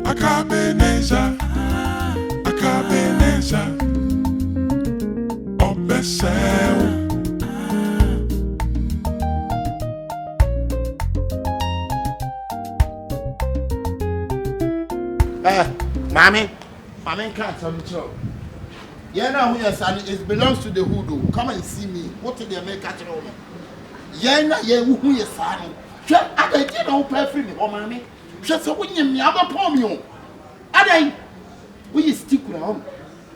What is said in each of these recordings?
Akabenezer, Akabenezer, Obeseu. Mommy can't tell me so. Yeah, now yes, and it belongs to the hoodoo. Come and see me. What did they make at home? Yeah, who is son? I didn't know perfectly, oh, mommy. Just a winning me, I'm a pomio. I we stick with home.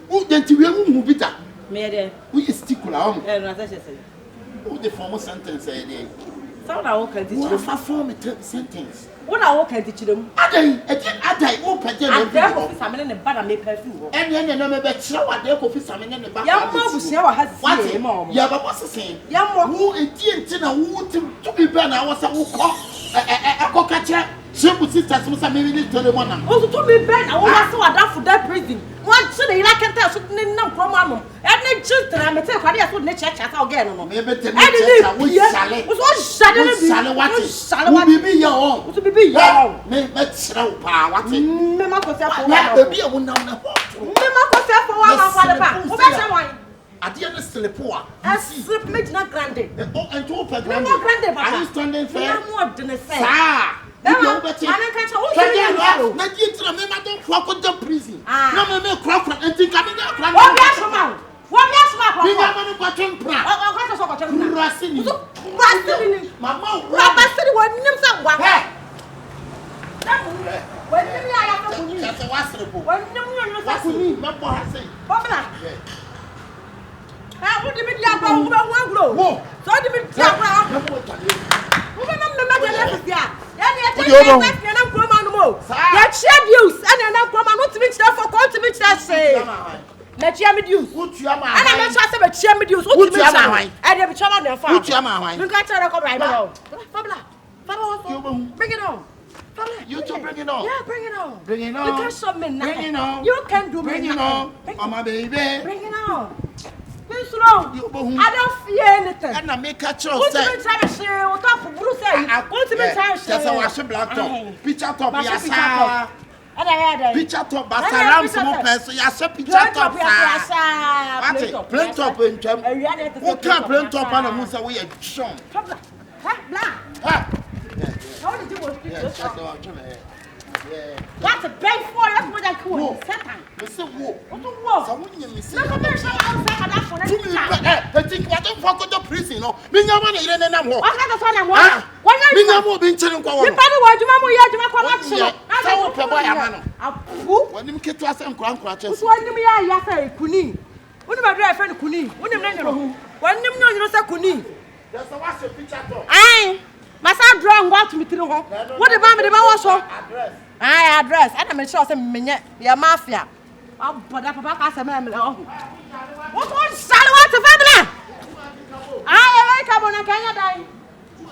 Who didn't you move it up? We stick with home. Who the former sentence a day? So now, what can you form a sentence? What I walk and teach them? I open and in the bad and make perfume. And then I never bet show what they could salmon in the back. Young mom has what mom. Yeah, but what's the same? Young mom who is to be burned. I was a cockatcher. Simple sisters was a minute to the one. Also to be burned. I was so adapt for that prison. What should they like and tell something no problem? And then just I may tell I would not check out again. Maybe Sally, be your own. To be your own. Maybe slow power. What it? Memma was there for one. I didn't still poor. I slip me not granted. Oh, and to open granted. Are you standing fair? More than a say. I don't fuck with the prison. No, me crop and think I'm in the crowd. What let you have you. What you are my and I'm not a chair with you. What you are my I never tell on their farm. What you are my you can't tell a right now. Bring it on. You to bring it on. Yeah, bring it on. Bring it on. You can show me now. Bring it on. You can do bring it on. Oh, my baby. Bring it on. Please slow. I don't fear anything. And I make a choice. What's the time to share? What up for Bruce? What's the time to share? That's how I should black top. Picture top. Yes, picture top, but I am some person. Yes, picture top. Plain top in term. Who can't plain top and a musa way a chum? How did you want to that's a big for that's what I call Satan. Listen, what? What? I think what don't fuck with the prison, no? Being a man in a war. What being a more being telling what you when you get to us and crown crutches. One name I say Kuni. What am I friend Kuni? What name one name no say Kuni. That's a picture. Aye. Masa draw what to me to home. What about the man address? I address. And I'm sure some minute. They are mafia. Oh, but that papa has a man. What was Salawat to family? I like a Canada.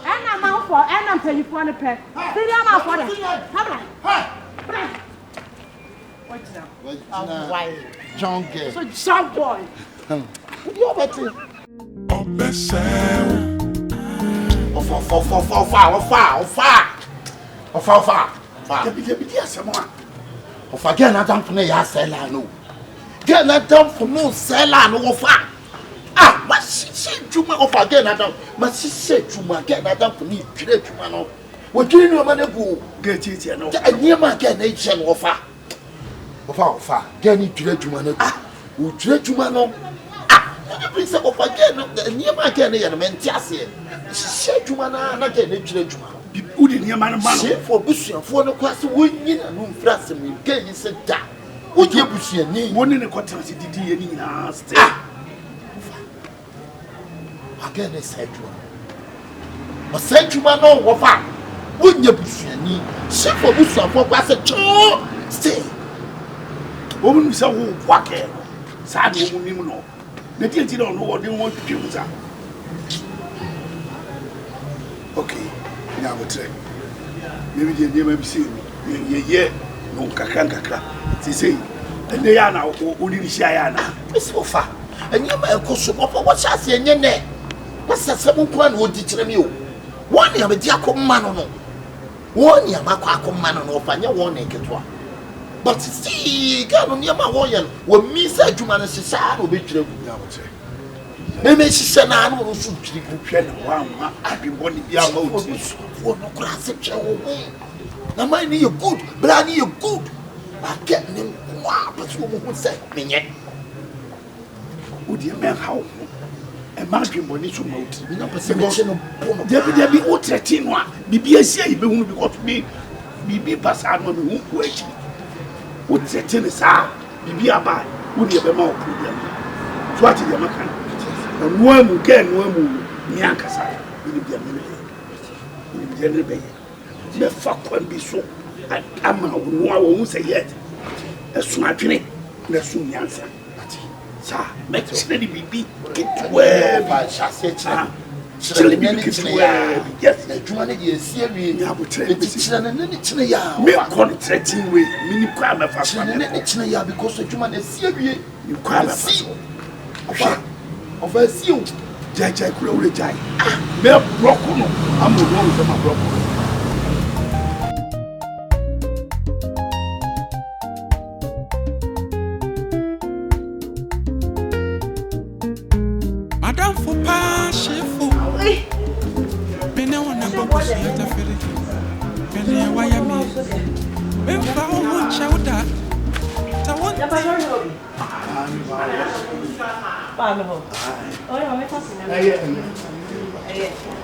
And I'm out for and I'm paying for a pair. I'm out for it. What's now? Why? John Gay. So, John boy. You're better. Of again, I don't play a seller. No, get that down for no seller. No, ah, but she said to me of again. I don't, but she said to me again. I don't need to let you know. What do you know, man? Go get it, you know. And near my get nation offer. Get it to let you man. Ah, would you let you man? Ah, please of again. Near my get a man. She said to man, not get it to let you man. Who didn't hear man for Bush and for the class winning and room flash and gay said that. Would you push your name? One in the quarter did any last day? Again, I said to her. I said to my own wafa. Wouldn't you push your knee? Shifo Bush and for was a chore. Stay. Woman is a walker. Sad woman, no. The kids don't know what they want to do. Okay. Maybe the name of see ye no kakra. Say, and they are now only Shiana. It's so far. And you may go so what's I say in your name? What's that 7 would teach you? One of a Jacob man, One ya makwa man no fanya one eketwa. But see, God on your man, when me said you man is a will be true. Maybe she said, I know who should be good. I've been born in the mountains for no class of chow. Now, mine you good, but I need you good. I get him, but you won't say me yet. Would you man how? A man can born into mountain. You know, perception of there be all 13 one. Be a say, be won't be got me. Be pass out on the who would say tennis, be a buy, would you have a mouth problem? So what is your mechanic? And one will get one move, Yankasa, will be a minute. Will be a little bit. The fuck won't be so. I'm won't say yet. A smartly, the soon answer. Sir, make steady be get where by chassis. Yes, the Germany is serious. I would tell you, me contracting with mini crime of a because the German is serious. You can't see of a seal. Judge, I could only die. Mere broken. I'm the one with my broken. Madame for pa Shifo. Bene wana babo siyata fere. Bene waya mi. Bemfa omo chawda. Tawon. Ba me ho. Oh, yo me fasi na.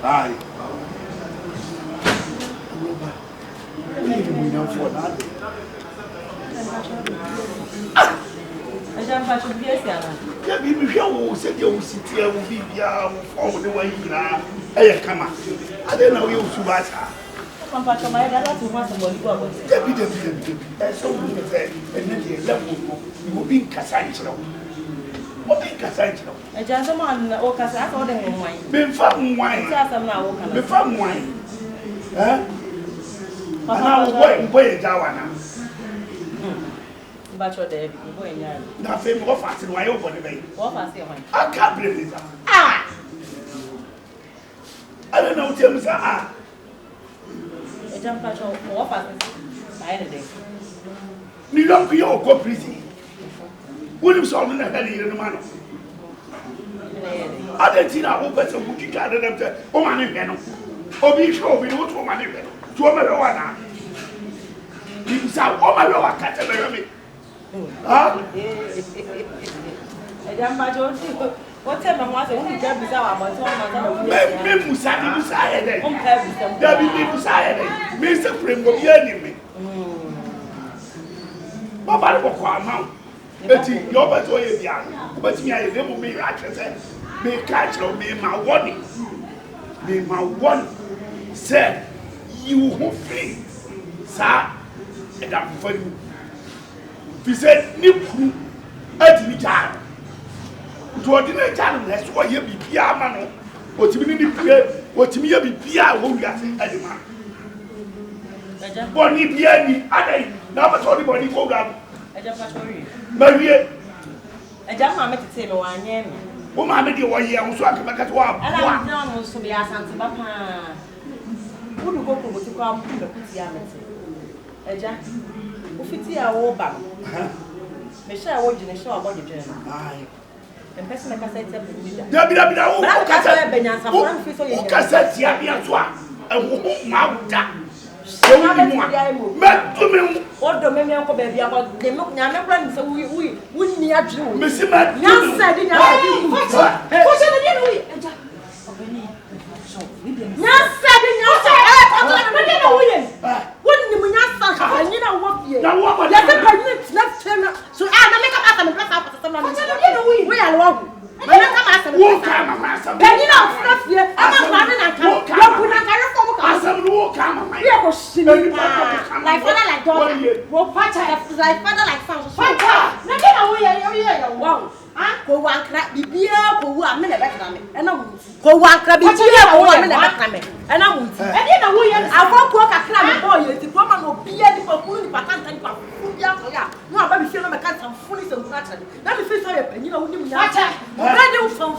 Ai. Ni não for nada. Ajam fa chubi esi ana. Ya bi mi hwe wo se de wo sitia wo bibia wo fo wo de wa yira. Eye kama. Ade na wo yusu ba cha. Papa chama ya da tu ma so mo libo abo. Ya bi de. E so wo ni fe ene de level ko. Wo bi nkasa nchira wo. Wo bi nkasa nchira wo. Ajam so man o kasa aka o de nwan. Me mfa nwan. Ti asam na wo kana. Me fa nwan. Ana wo boy jawa na. Bacho de bo enya. Na fe me wo fast no ayo bo de be. Wo fast e hwan. Akabenezer. I don't know tell me say Ajam bacho wo fast. Ba ene de. Ni lo ku yo ko prison. Woni so no na hali ire no ma no. Adentina wo pese ku kika de dem te o ma ne hwe no. Obi hwe obi no to ma ne hwe no. To ma be wa na. Ni sa o ma be wa ka te be me. Ajam bacho what time am I saying? We just bizarre about one man. Me musa ni musa ye de. Bizarre. Da bi ni musa ye de. Me se frame go ye ni me. Baba le ko ama. Eti yo ba to ye bia. Ba ti mi aye de mo me ra twese. Me catch no me ma warning. Me ma warning. Say you who free. Sa e da for you. Fi said ni ku ati ni ja. To ordinary channel na so ye bibia ma no. Otimi ni pie, otimi ye bibia wo wiase adima. Eja. Boni bia ni adai na ba so ni boni ko ga. Eja patori. Marie. Eja ma me tete me wa anye me. Wo ma me de wo ye wo so akabaka to wa. Ala na no so be asante ba pa. Wo du ko ko ti ko am ku kuti ya mete. Eja. Wo fiti ya wo ba. Me sha wo gine sha wo gine. Ai. Person like I said, Dabi wo kasa tia bia so a ewo ma wuda. Se wo ni mu a. Me to me. Odo me enko ba bia ko de me nya me kra ni se wo ni adwe wo. Me si ma. Nya sa di nya sa di. Ko se na di no wi. Eja. Obeni. So, ni bi. Nya sa di nya sa. Ko to me di no wi. Wonni mu nya sa ka ni na wo fie. Na wo ba. Ya se pa ni na tena. So na me ka pa me plasa pa sa na. Ko se na di no wi. We ya lo. Wo kama asam. Beni na ofura fie. Ama kwa me na ka. Wo bu na ka refo mo ka. Asam no wo kama mai. We go shini. Like father like daughter. Wo pacha like father like son. Pacha. Na ke na wo ye wow. Ko wa nkra bibia ko wu a me na be kra me. E na mu. Ko wa nkra bibia ko wu a me na be kra me. E na mu. E di na wo ye afoko ka kra me boy ye ti ko ma no bia di ko kunu ni patanta ni pa. Ya ko ya. No aba bi fie no me ka tan funi se nkra kra. Na me fie so ye panyi na wo ni mu ya. Pacha. Na de wo fam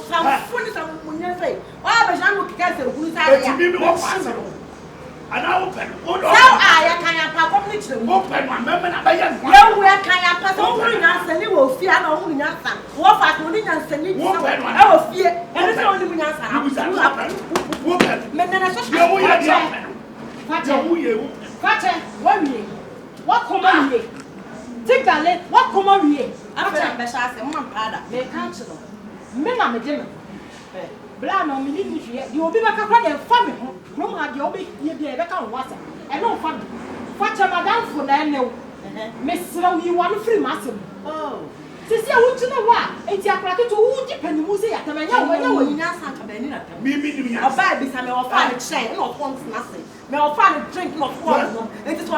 funi se mu nya sei. O aba jan mo kika se kunu sa ya. Eti bi wo fasa. And I open. Now I can't publish the open my memory. I am. No, we can't pass over in us and you will fear no one in us. What I will send you. I will fear. And it's only when I open. Men are such what common ye? Take that let what common ye? After I'm best as a man, father, may counsel. Men are the Blah, no, you will be back upon your family. No, I will be here back on water. And no fun. What am I done for that? No, Miss Slow, you want free master. Oh, since you want to know what? It's your bracket to who depend on music at the man. No, you know, Maybe I'll buy this and I'll find a chair, not one nothing. May I'll find a drink, not one. It is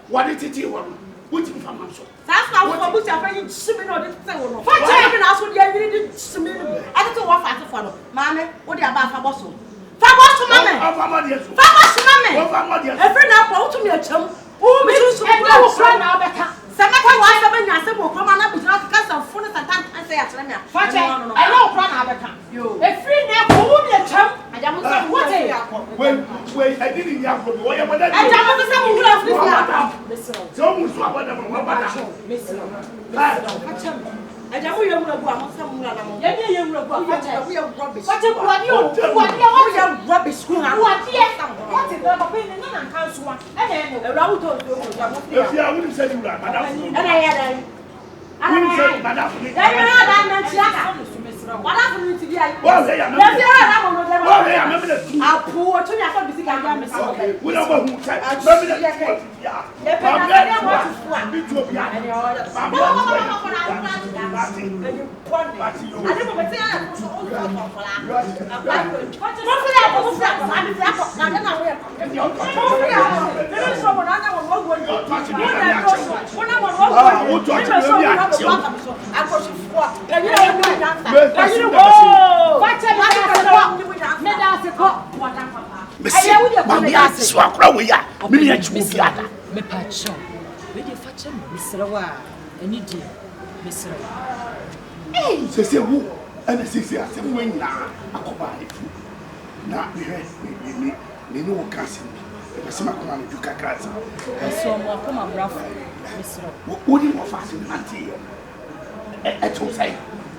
what is it you want? What's in from us? That's not what I was afraid swimming on this thing. What happened? I saw the didn't swim. I don't know what I follow. Mammy, what are you about Fabosso? Fabosso, mammy! Fabosso, mammy! Every now, go to me a chum. Oh, Miss Alberta. Samantha was a man, I said, will come up with not because of fullness and time and say, I know, Crown Alberta. You a free now, who be a chum? I don't know what they are. Wait, I didn't have to go. I don't know this. So much about Miss I don't know what some rubbish. What you rubbish? What is the opinion and council? And then I wouldn't say you that, madam. And I had madam. What happened to the idea? Well, they are I'll pour to me. I thought this guy. We don't know who said,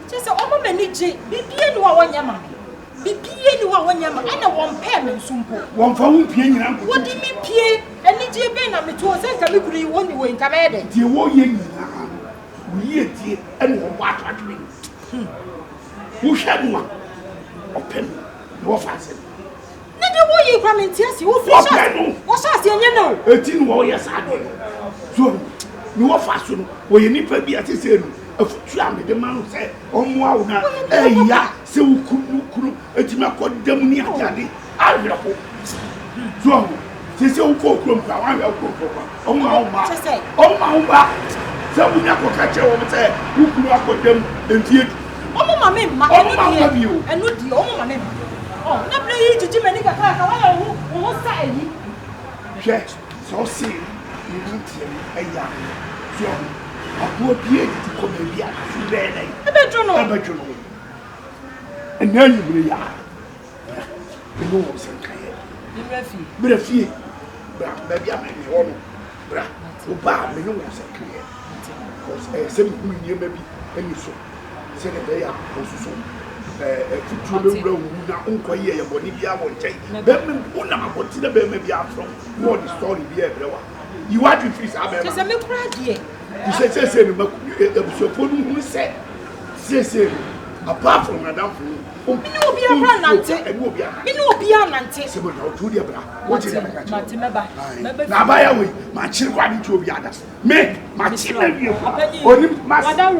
just a woman, be one yammer. Be anyone when you're and a one payment soon. One for whom peeing. What do you mean, Pierre? And it's your pen of the 2 cents. I agree, won't you in command? Dear, what ye we and what I mean. Who had one? Open your fast. Not the way you come in tears, you will fish. What's that, you know? 18 warriors are there. So, you are fast, where you need to be at the same. The man said, "Oh, wow, yeah, so could a called Demony. I will hope. So, this is all cook. I will cook. Oh, my, so we never catch you over there. Who could not put them in theatre? Oh, my love you, and would the old man. Oh, not play to Jim and Nick. What's that? Yes, so see, you don't tell a young. I will be able to come and be a bedroom. And then you will are. You know what's in Kyekyeku. But if you, maybe I may be one. Oba, me no what's in Kyekyeku. Because I said, you may be any so. Said that they are also to the room now, Uncle, your body be our take. Bedman, one of what the baby are from. What the story be everywhere. You are to freeze our baby. I'm a proud. You say, who said, apart from Madame, who will be a run and will be a nancy. What is it? Now, by a way, my children to be others. Make my children, my father.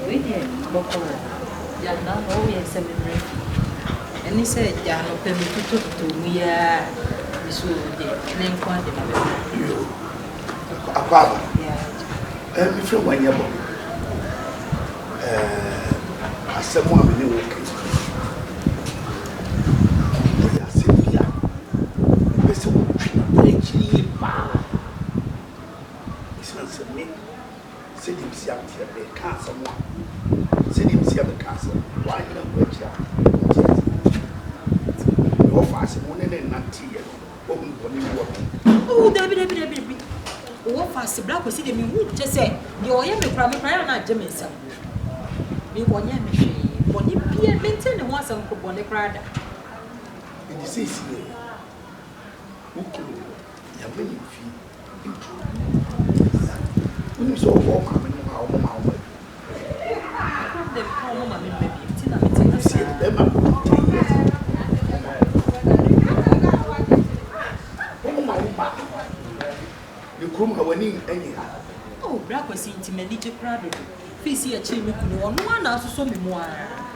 We did, Boko. Yana, oh, yes, and he said, Yana, to me, so the name quantity. Akaba. Yeah. If you want your book, as someone in the work, we are simply a bad. It's not me. Send him see out here, can't someone. Send him see the castle. Why not? fast one and not tea. Oh, Debbie. What fast black was sitting in wood just say, you're a crime, not Jamaica. Me one young machine, one you maintain and once uncle Bonnie Prada. And you say, okay, you're many feet. When you saw walk, I'm in our mouth. The home, I mean, maybe, I see them. You come away anyhow. Oh, black was intimately crowded. Face a chimney, one also saw me more.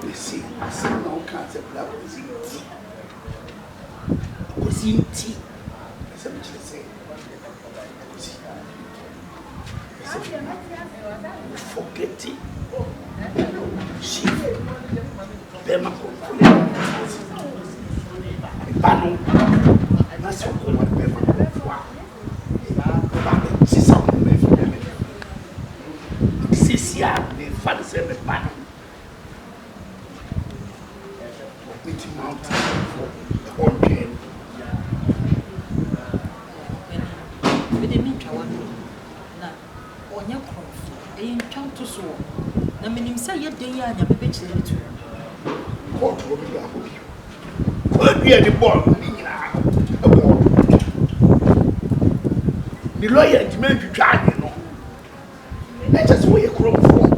You see, I see no cancer black was in tea. Somebody say, forget it. Shifo. Them Bano. That's what they find the battle. Meeting mountain for the whole game. With the meter one. Now, on your cross, they enchant to soar. I mean, him say, yet they are never bet you. What will be up with you? Could be at the ball. The lawyer demand to charge you. Let us wait a crop for.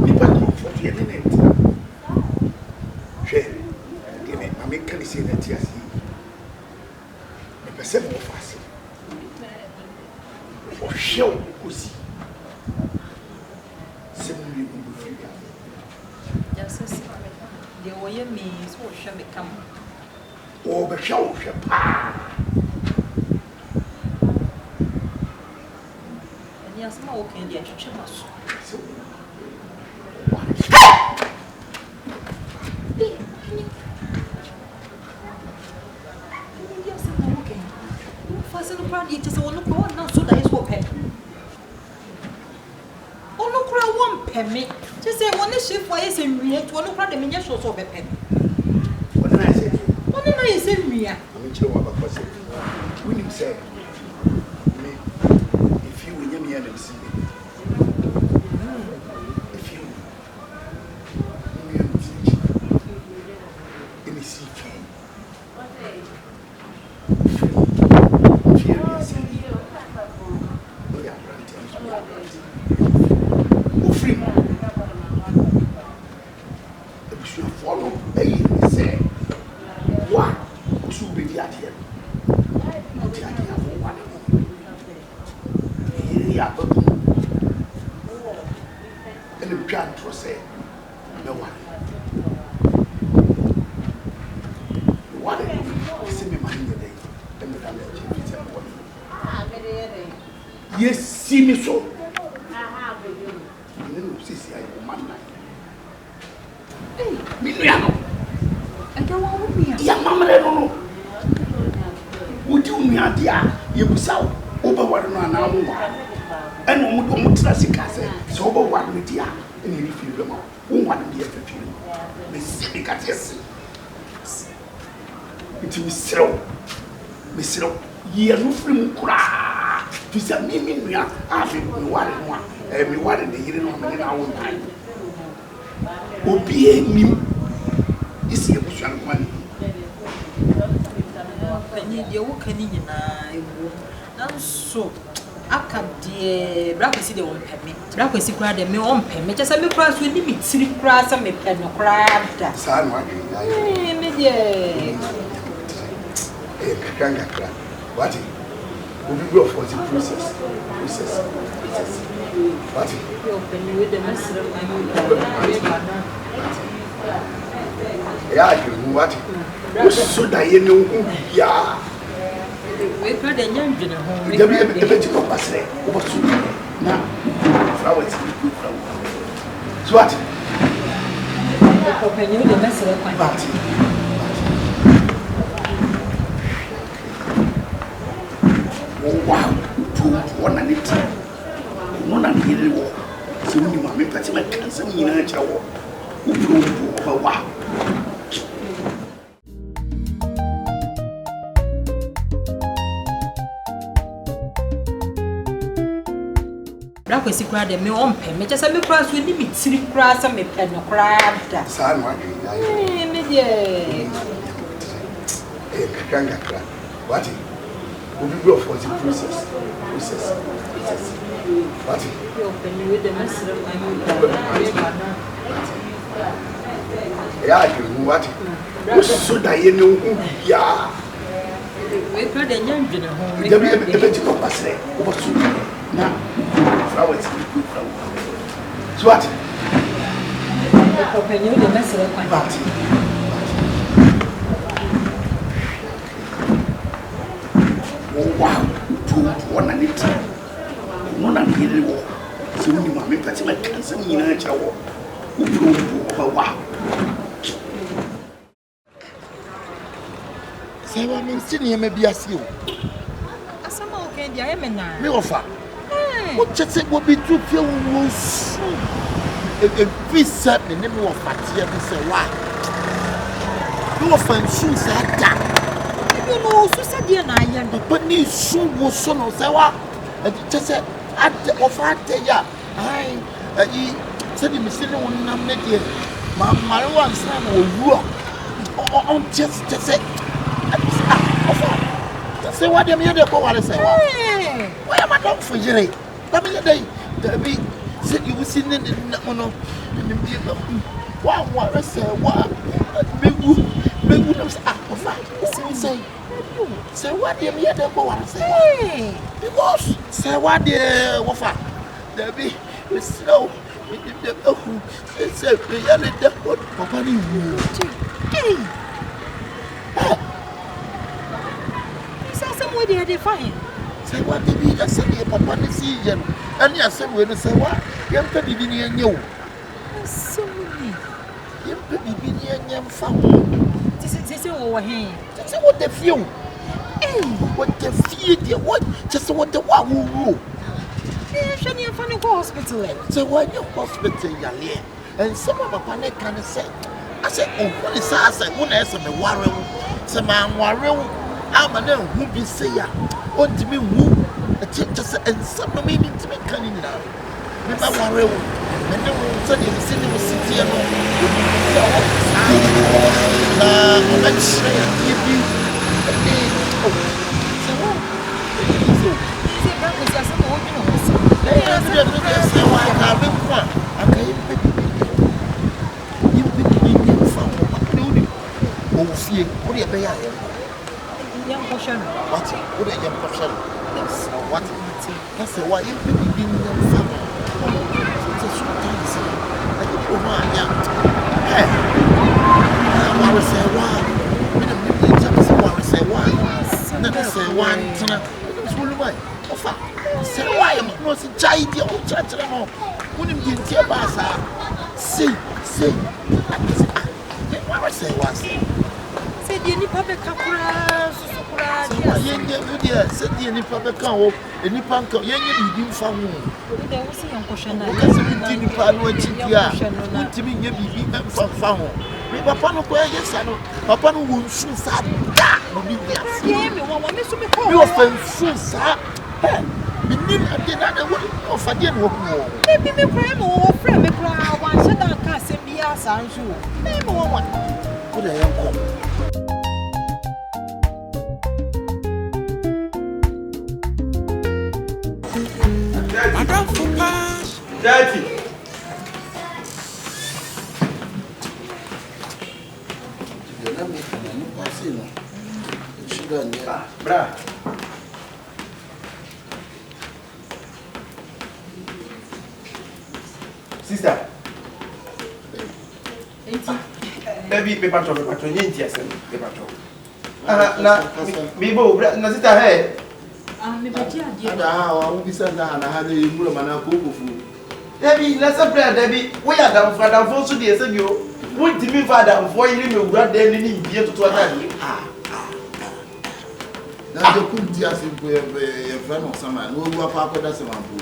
People for the minute. Share. Give me, I make can say that yes. The percent of us. For sure, pussy. Simply free. Yes, the way means what shall become. Oh, the show shall pass. Yes, my okay, dear, she must. Yes, I'm okay. Fasten the crowd, it is all look on now, so that is what pen. Oh, no, crowd won't pen me. Just say one shift for us in real to one crowd the miniatures of a pen. What did I say? What did I say, Mia? I'm sure what I said. When you say, if you will hear me and see me. Yes, see me so. Miliano. I don't want me. Yeah, Mamma, I don't know. Would you me idea? You saw over what an hour and one would trust so over what with ya and you feel them all. Who want to be a few? Miss Picatis. It was so. Miss Siro, ye are no free cry. To say me, we are having one and we wanted the year on our own time. Obey me. This is a push on money. You can in so. I can't dear Brackety the one pet me. Brackety cried a me on pen. Me just a me cross with me, silly cross and me pen no crab. Son, what? We will go for the process. What? You open you with the mess of yeah, I can what? So that you know, yeah. We could a young general. We can be a bit of us now. Flowers. So what? Open you the mess of my party. Wow, one and it. One and it. So you want me to make cancer in a shower. Wow. kwesi kura de me on pɛ me kyesa me kura so ni me tiri kura sa me pɛ no kura da Sa no adwen me de kanga kra what we go for the process what yo pɛ me we de masira kwa me ya adwen what so da ye no hu ya we kura de nyandwene ho me da bi e ti ko pasre o so na flowers good flower so what ko pɛ me we de masira kwa what wow one and it one and it so we ma me pati ma kansa nyina cha wo wow say wa me sini me biase o asama o ken dia e me na me ofa o chese go bi tu fie wo su e visa ne me ofa tie bi say wa me ofa nsu sa da no so sadia na ayen but ni su wo so no say wa chese ade ofa ade ya ai yi se di misini won nam ne die ma mare wan sa na owu on just say say what dem here go wale say wa why am I don't for jere na me dey da bi se you see ne no wa say wa me no say ofa say what dem here go wale say because say what dey wofa da bi slow say we are the company hey what they are define say what they be that say papa ni see yen any asem we no say what yem pe bibi ni enye o asemi yem pe bibi ni enye mfa say wo he say what the few what the few there what just what the wa wo hwe ni fa ni go hospital say what you hospital yale and some of papa ne kan say I say oh what is say who na say me ware wo say ma ware wo ama na hu bi say ya ontimi hu just and some no mean to me kan ni na me ba ware wo me ne wo say ni se ni wo sitie no na o ba chire ya bi oh so what say ba ko say some wo bi no ho say wa ka be kwa aka yi be fa o fie o de be ya young portion what o de young portion yes what that's why you be in your family so sometimes I think o ma ya eh wa say wa me the just wa say wa na say wa ntena so lu mai ofa say wa no si jai dia o chira no unim di ntia ba sa say wa say wa say die nipa be kakura susu kura dia yenye dia se die nipa be kan ho nipa kan yenye bibi mfa ho de wo si yankohwe na ka se di nipa no achidia untimi nye bibi mfa ho me papa no ko yesa no papa no wo nsu sa da no bi dia ye me wo me so me ko me ofensu sa me nim ade na na wo ofade no wo ko me kura me wo frɛ me kura wan hye da ka asɛm bi asa nso me wo wa ko da yanko Madam for pass. Daddy. Bra. Sister. Baby, paper to nyinti asem, paper to. Na bibo, na sister hey. Me beti ade ada wa wo bisa na ha na yimuro mana ko kofu Debbie, let's up there, Debbie. We are down for the phone to the SBO. Won't me father for you me grad then in here to that. na de kunti asimpo ye friend of sama no wa pa ko da sama bu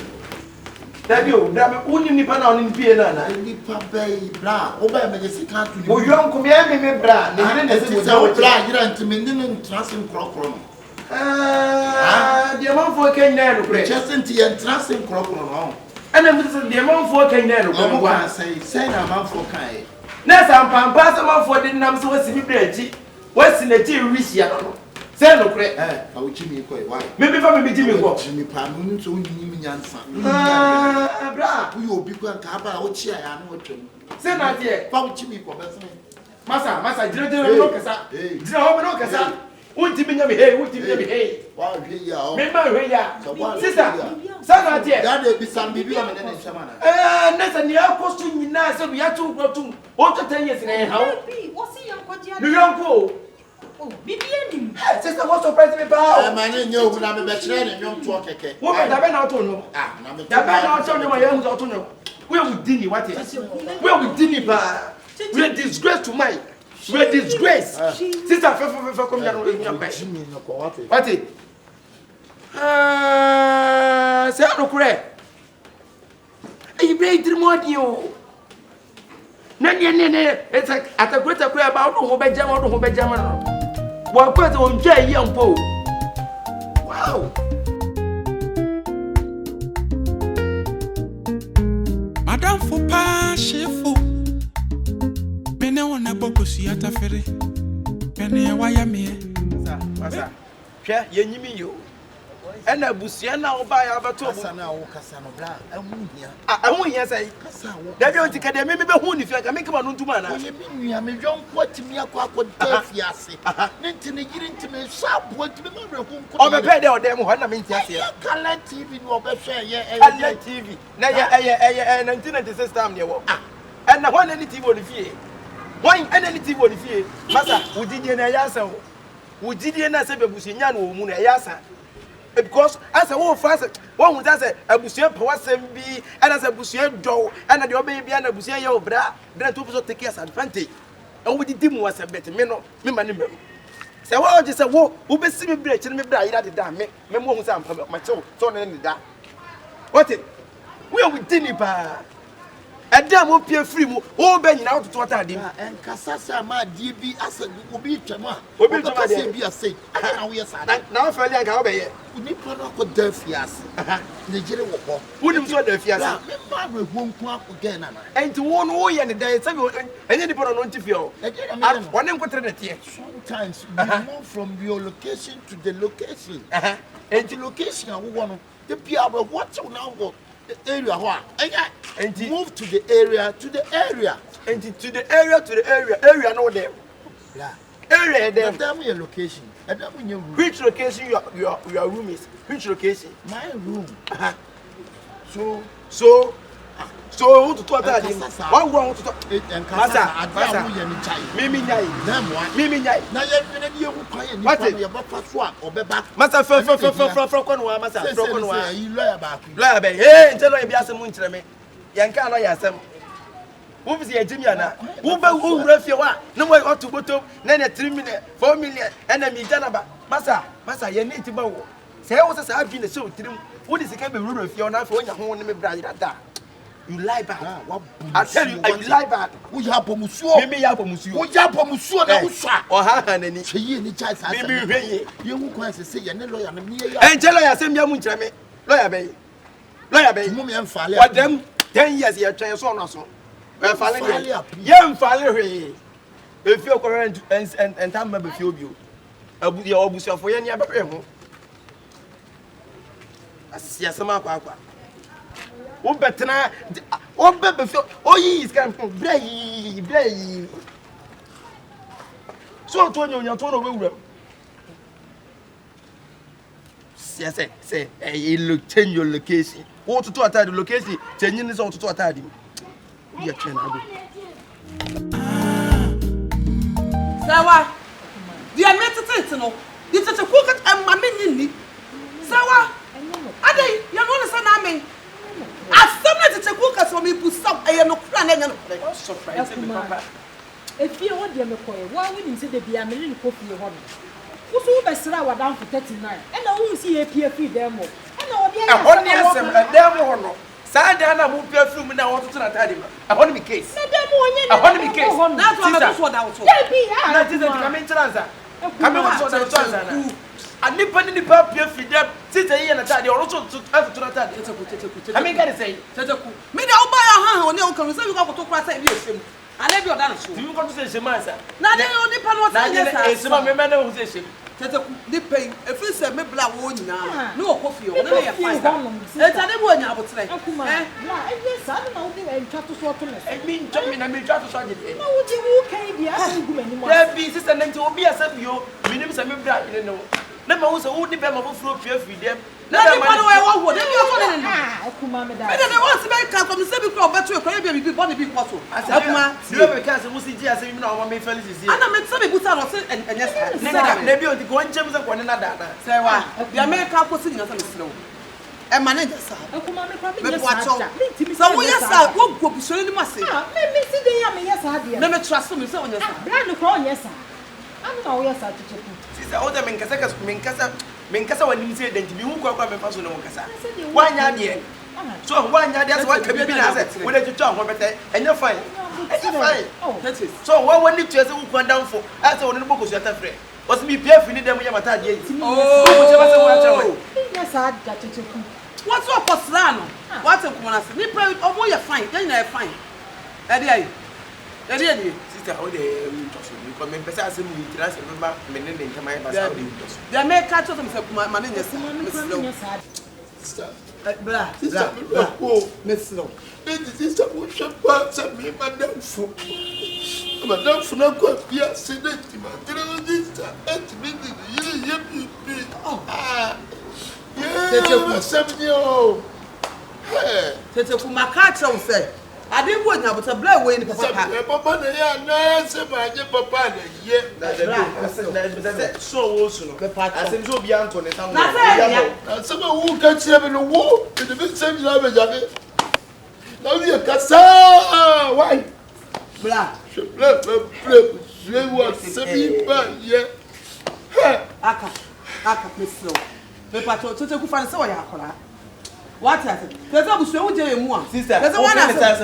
Debbie, that only ni pa na on pie na na. ni pa be bra o ba me se kan tu ni O yon ko me bra, ni ne se o bra gira ntimi ni no trasim krokro no the man for Kenya no pre. just nti ye trasim krokro no And I'm the amount for can there. No, say, I'm out for kind. Nessa, I'm passing for the numbers was in the what's in the tea, Risha. Say no credit. I will Jimmy quite why. Maybe for me, Jimmy walk. Jimmy Palm, so you answer. Bra, we will be going to have our chair and what you say not yet. Found Jimmy for Massa, didn't know Cassa. Didn't know Cassa. Won't you mean hey, won't you mean hey? Wow, here, remember, sister, son, not yet. That will be some baby on the Shamana. That's a near costume in Nasa. We are 2 or 2. What to 10 years in a house? What's he on? You don't go. Oh, baby, sister, what's surprised me about? My name you when I'm a bachelor and young talk. Woman, I've been out on you. I've been out on you, my young daughter. Where we didn't what is? Where we didn't buy? We're disgrace to mine. We're disgrace. Sister, come down with me. What it? Say, I don't cry. You break the money. It's like at a greater prayer about who be German. What question on Jay Young Po? Wow. Madame for pa Shifo. Bene wana Opoku si atafere. Bene waya me. Masa. Hwe ye nyimi yo. Ena busia na oba ya abato bu. Sana wo kasa no bra. Amuhia. Amuhia sai. Kasa wo. Dabi on tikade me be hu ni fi aka me kama no ntuma na. Ye mi nua me dwon kwatimi akwa fiase. Ne ntine yiri ntime sabo ntime ma rehu nko. O be pe de o dem ho na me ntia se. Kala TV no obehwe ye Kala TV. Na ye 1996 time ne wo. And na one any TV on the fie. One any TV on the fie. Masa, udidie na yasa wo. Udidie na se bebusinya na wo mu na yasa. Because as a wolf, one would say a busia power be and as a busia dough and the baby and a busia yo bra, then two people take us advantage. And we did was a better meno, me money. So what just a walk who be see me break and me bra that damn me, me some my soul, so in that. What it? We are with Dinny Bar. A damn will be free, all banging out to what I did. And Cassasa, my DB, as a Ubi Chama, Ubi Chama, be a say, and we are now for like how be it. We need to know what death fias. The general walk. Wouldn't so the fias. Remember, won't come up again. And to one way and the day, and anybody on to feel. One name Sometimes you move from your location to the location. And the location, I want the people watch now go. The area and move to the area and to the area no there. Yeah. Area there. Tell me a location. And then when you which location your room is? Which location? My room. So who to talk that him? One wrong to talk. And Masa, Mimi nyai. Mimi nyai. Na ye who quiet ni your papa swap or be back. Masa from konwa masa from konwa. You lawyer back. Lawyer be. Hey, tell you be asem nkyere me. Yanka lawyer asem. Who be Jimmy na? Who be who refie wa? No way to bottom. Na 3 million, 4 million. And na mi jana ba. Masa ye need to ba wo. Say wo say have been so 3. Who is can be refie na for onya ho ne me bra da. You lie back. I tell you, you lie back. We have Pomusuo. Maybe you have Pomusuo. We have Pomusuo. No, sir. Or Hanani. She child. Maybe you won't quite say, you're not lawyer. And tell her, send me a munchame. Lawyer Bay. Lawyer Bay. Mummy and Fally. What them 10 years here, try so or so. Well, Fally. Young Fally. If you're current and time maybe few you. Your bush for any other. I see a summer papa. O betena o bebe o yi scan blay so to onyo to no wewura say look change your location o to atade location change ni so to atade ya chen ado sawa dia metete no di tete ku ka mame ni sawa ade ya no le sana me asomna tete ku ka so me bu stop e no kura na nya no surprise me papa if you want them ko e wa we say the bia me ni ko fie ho no wusu be sra wa down for 39 e na wu si APF dem mo e na obi ya honi asem na dem ho no saa da na mu pia film na wo to na tade ma a honi me case na dem onye a honi me case na to me so da wo to na tise ti come chance Come on, so that's and nipa ni pa pia fidam sister here na tade or so to tade I mean can say teteku me dey oba ya ha oni on kan say we go to kra say bi esem ana bi oda no so you go to say shema sa na dey oni pa no say yes na esema me me na wo say shem teteku di pain efi say me bla wo nyina no kofi o na ya fine eta dey bo nya abotre bla yes sa na wo dey twa to so to me I mean twa me na me twa to so agede na wo di wo kan dia ngu mani mo there be sister nanti obi asem yo minim say me bra ine no na ma wo say wo di be ma foforo pia fidam na di pa no we wo dey bi o so ne akuma me da me dey want to make come say bi kro betu e kro bi bi body bi kwaso akuma you be can say wo si ji asem mi na wo ma me felix is here ana me say bi buta no say enye sa na bi o di go nchem say ko ne na da say wa bi America ko si nyina say me slow e manager sa akuma me kwa me me kwacho so wo yes sa wo go busoro ni ma say me si dey ya me yes ha dia me trust me say onye sa bra no kwa onye sa anu na wo yes ha chicheku sister o da men kasa wani say denti bi hu kwa me fa so no kasa wanya de so wanya de so wa ka bibi na say wo de tutu ho bete enye fine so wo wani tu say wo kwa danfo ase wo no bokosu ata frɛ o se mi pia fini dem ya mata de yi oh wo che ba se wo acha wo yes ha da chicheku what so posla no what e kuma na say ni pray omo ye fine then na fine e dey e sister o de ko men pesa ase mu tira se ba men ne ntama ya ba sa o de the America to me say kuma manager sa Sister. bra Sister, miss no sister, we should pass me, madam. Madam, for no good, yeah, say that to my sister. 8 minutes, yeah, 7 years old. teteku makacha wo say ade wo nya but bla we ni papa Papa, they are nice, my papa, yeah. so wo so no asem so obi anto ne tam na say Some who can see him in the war, in the same time, now we are Cassa. Why? bla aka miss no me pato teteku fan say wo ya akora what is it tete busu ewu je emu a sister tete wana say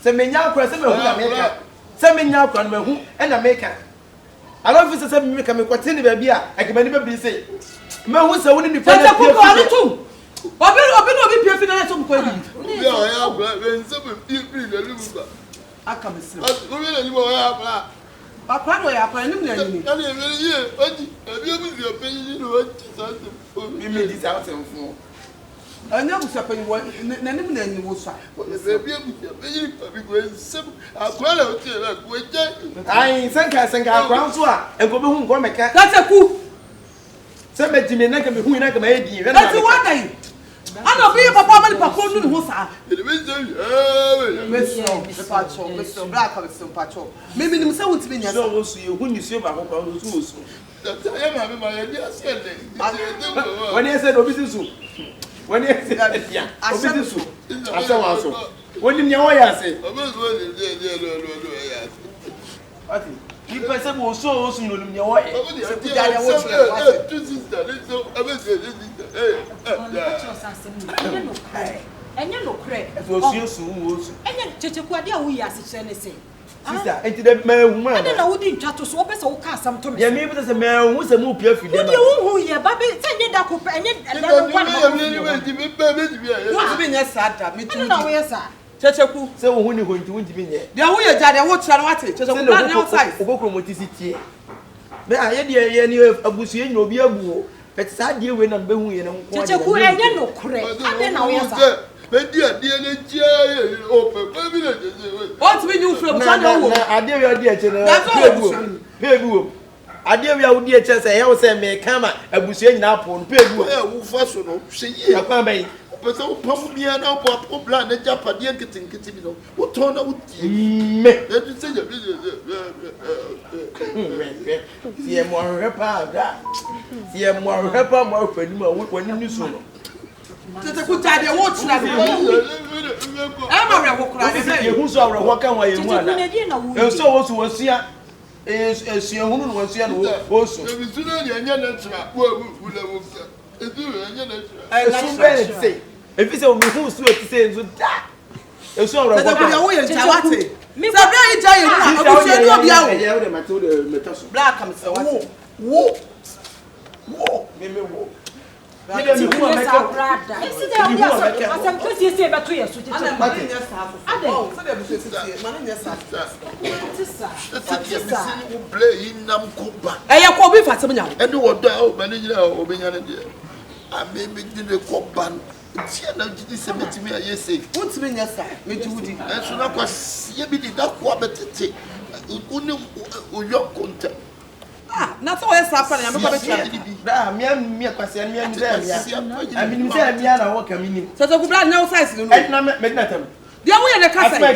se menya akora se me hu na meka se menya akora na me hu e na meka alo fi se me meka me kwete ne ba bia akebani ba bi se me hu se woni ni pa tete ku ko anu tu obi pie fi na so ko ebi aka miss no akwa no ya akwa nim na yini mi di sa se mfu anya busa pan wo na nim na yini wo so ai sanka akwa so a enko be hu nko meka teteku se me jimi na ka me hu na ka ma edi we ati wa dai ana bi papa mali papa nu ho sa Mr. Black of some patrol. Maybe them say what me nya. so wo so ye hu ni so ba ko wo so wo so when you said obi so when you said ya obi so asa wa so woni nya wo ya se ati ni pese mo so no nya wo e enye no kre so so wo so enye checheku ade a wo yi ase kire ne se sister enti de ma hu ma ade na wo di ntwa to so wo pese wo ka asam to me ya mi bi se ma hu se mu pia fide ma wo hu ye ba be se nye da ko enye da no kwa na What be nya sada me tu. na wo ye sa Checheku. se wo hu ni ho nti wo ntimi nye Dia wo ye ja dia wo tira no wate. Checheku na na outside. ogokro mo ti si tie me aye de ye ni abusu ye nyina obi abu but sa de we na be hu ye ne nko checheku enye no kure ade na wo ye sa Adi ne chia open. Baby na je. What be you from China wo? Ade we ade eche na pebu. Ade we ade eche se ye wo se me kama abusua nyina apo no pebu. Eh wo fa so no hwe ye. Akwa bai. Pese wo pam bia na po plan na japade nketenkete bi no. Wo ton na wo tie. Me. E tu se je bi. Si e mo repa da. Si e mo repa mo afani ma wo ni so no. Checheku ta dia wo tira no. Ama we wo kura se. Ye hu so awre ho kan wa ye mu ana. E so wo so wasua esua hunu no wasua no wo so. E bi su na dia nya na tira wo wu la wo ka. E du nya na tira. E so be say. E fi se o mi hu so ti se nzo da. E so awre ho Checheku dia wo ye ncha wate. Me say bra ija ye hu abusia ni obi awo. Yeah, we mate we metaso. Bra kam say Wo. Me wo. Me dem hu ameka brada. Isi dey obi asem kwesi ese beto ye so cheche. Ade. So dey buso ese ma no nyesa. Tisa. Wo play inam kuba. Eye ko obi fatem nya. Ede wo da o mani nyina o be nya ne de. Ame me di ne kuba. Tia na di se metimi aye sei. Wontimi nyesa. Meji wudi. Enso na kwa ye bi di da kwa betete. Uni uyo konta. Na so we sa pa na me ko be tia. Bra me kwase me mi da ya. Ami ni say me na wo ka minim. So ku bra nya wo size no. E na me na tam. Dia wo ye ne ka sai.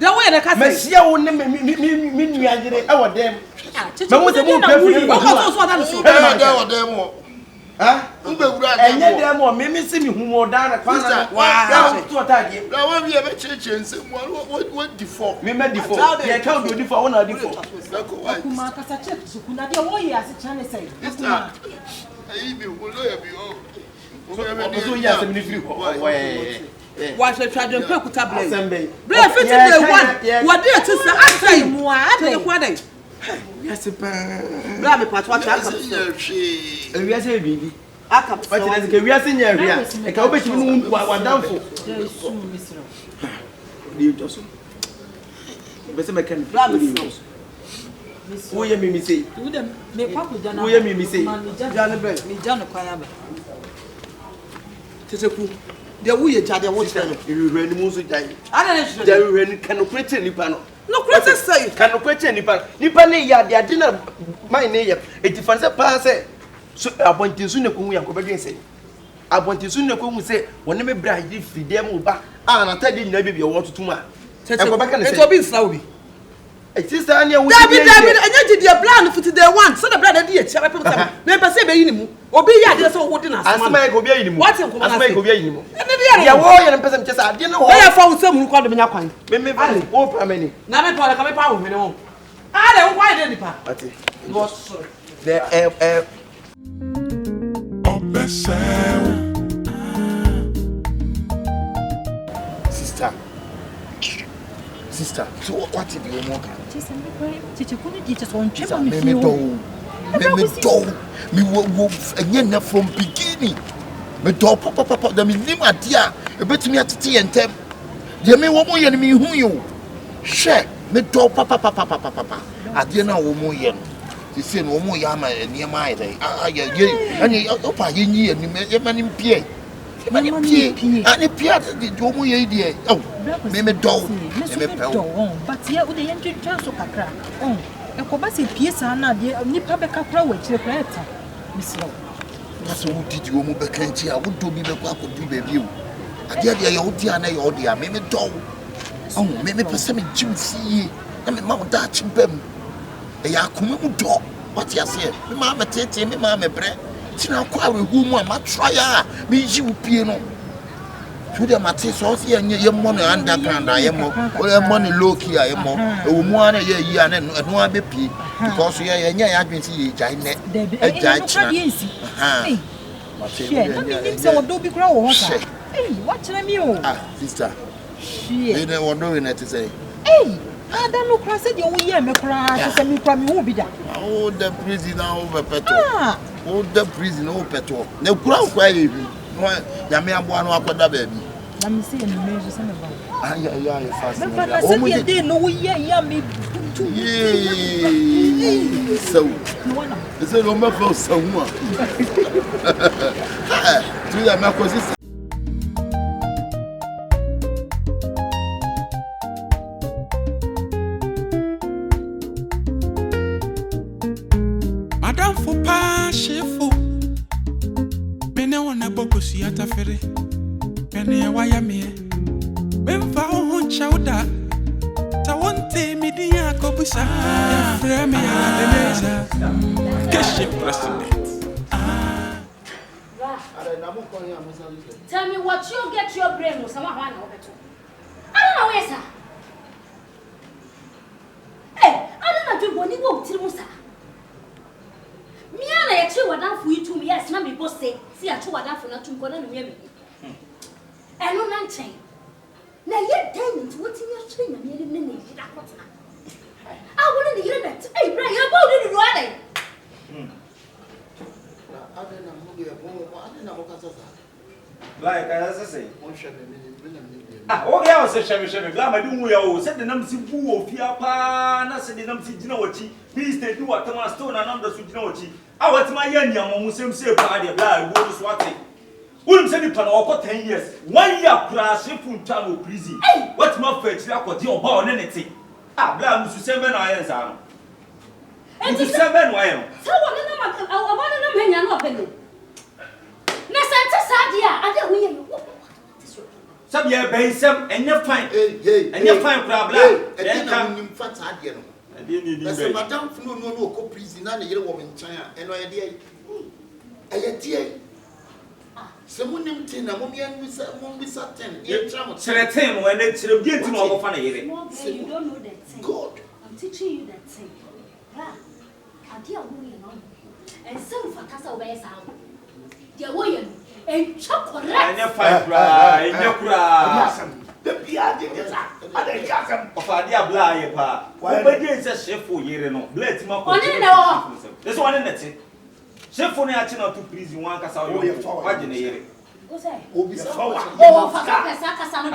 Dia wo ye ne ka sai. Me sia wo ne me nuagere e wo dem. Me mo se mo pe fi. Wo ko so da no so. Da wo dem mo. Ha? Ube wura dem. Enye dem mo me si mi hu mo da na kwa na. Wa to tagye. La wa bi e be cheche nse mo wo default. Me me default. Ye ka do default wo na default. Kuma kasa check suku na dia wo ye ase chane say. Sister. Ayi bi wo lo ye bi o. So ya se mi free ho. Wa hwe twadwe pe kuta bra. Sembe. Bra fit the one. Wa dey to say asai mu ade. Kwa dey. Yes pa. Bra me patwa aka so. Ewia se bibi. Aka so. But na ke wia se nya wia. E ka obetimi nu wa danfo. Dey su misro. Di joso. Bese me kan. Bra me so. Wo ye mi sei. Tu dem me kwa ko jana. Wo ye mi sei. Jane bre. Me jana kwa ya ba. Teteku. Dia wo ye jade wo kire no. Ewura ni mu so jai. Ana ne hwe. Ja ewura ni kan operate nipa no. No kwete say. Kan operate nipa. Nipa ne ya de ade na man ne ye. Eti fan se pa se so abontinsu ne ko hu yakoba dwen se. Abontinsu ne ko hu se woni me bra yi fide mu ba. Ah na tadi nyina bibia wo tutuma. Yakoba kan se. Eto bi nsa obi. Sister anya wo David anya gidi plan for the one so the brother dey echi abepe tam me pese be yi ni mu obi ya de so wo di na asma asma ko bi yi ni mu asma ko bi yi ni mu ya wo ye na pese me chesa ade na ho ya fa wo sam ko do me nya kwan me wo pa me ni na me pa ka me pa wo hwene wo ale wo kwa de nipa ati boss the sister so what did you want me wo enye na from beginning me do papa da me nim ade a e betimi atete ye ntem de me wo mo ye me hu yo hwe me do papa ade na wo mo ye no ti se no wo mo ya ma ene ma ye ani opa ye nyi ani me ma nim pie mani pie ani pie de wo ye die oh me do me pe but ye wo de yen twetwa so kakra e ko ba se pie sa na de nipa be kakra wa kire kra eta misro so wo didi wo mo be kanchi a wo do bi be kwa ko bi be bi o ade ade ye wo dia na ye wo dia me do oh me pese me jim fie na me ma wo da chimpem e ya kuma mu do what you say me ma tete me ma me bre tina kwa we hu mu a ma try a me ji wo pie no so de ma te so se ye mo no underground a ye mo low key a ye mo e wo mu ana ye yi ana no a be pie because ye nya ya adwen si ye jai ne e jai china ma te ni se wo do bi kura wo ho sa what chira mi o sister she ne wo do ne te say ada no kura se de wo ye me kura se mi kura mi wo bi da oh the prison over petrol oh the prison over petrol ne kura kwa ye bi no ya me abo anu akoda ba bi na me se ni me so se me ba ya fast na se de dey no wo ye ya me so is it no me for so mu tu ya me ko sister Shifo Bene wana boko si atafere Bene ya waya mie Bemfa honcha uda Ta wonte midiya kobusa Frame ya Akabenezer Kyekyeku Tell me what you get your brain with someone I don't know where sir. Hey, I don't know when you go to Musa. Me and I actually were down for you to me, yes, now people say, see, I told her for not to go and me. And no none chain. Now you're 10 into what in your train and you didn't need that. I wouldn't hear that. Hey, Brian, you're about to do it. I don't know what like as I say. Okay, I was a shabby glamour doing we all said the numbers in Poo of Fiapa, and I said the numbers in Ginochi. Please they do what Thomas Stone and others with Ginochi. I want my young Muslim say party, blood, what is what? Wouldn't send it for 10 years. 1 year crash if you travel prison. What's my fetch like what you're born anything? Ah, blood, Mr. 7 irons are. And to 7 wire. So what I want to know when you're not. Nessa Sadia, I don't hear you. Some year base and you're fine. And you're fine, problem. Then come in fat again. I didn't need Madame no prison and a year woman China and I did. I did. Someone named Tina, Momian with 10. You're 10 when it's a bit more funny. You don't know that thing. God, I'm teaching you that thing. I dear woman, and some for Casa West out. Dear woman, and chocolate. And you're fine, cry, and you're cry. the Pia did it. I didn't got them. Of a dear blind pa. Why, but it's a Shifo year no. Bless him up. There's one in the tea. Shifo actually not to please you one cassa or your forward in the year. Oh, for Casano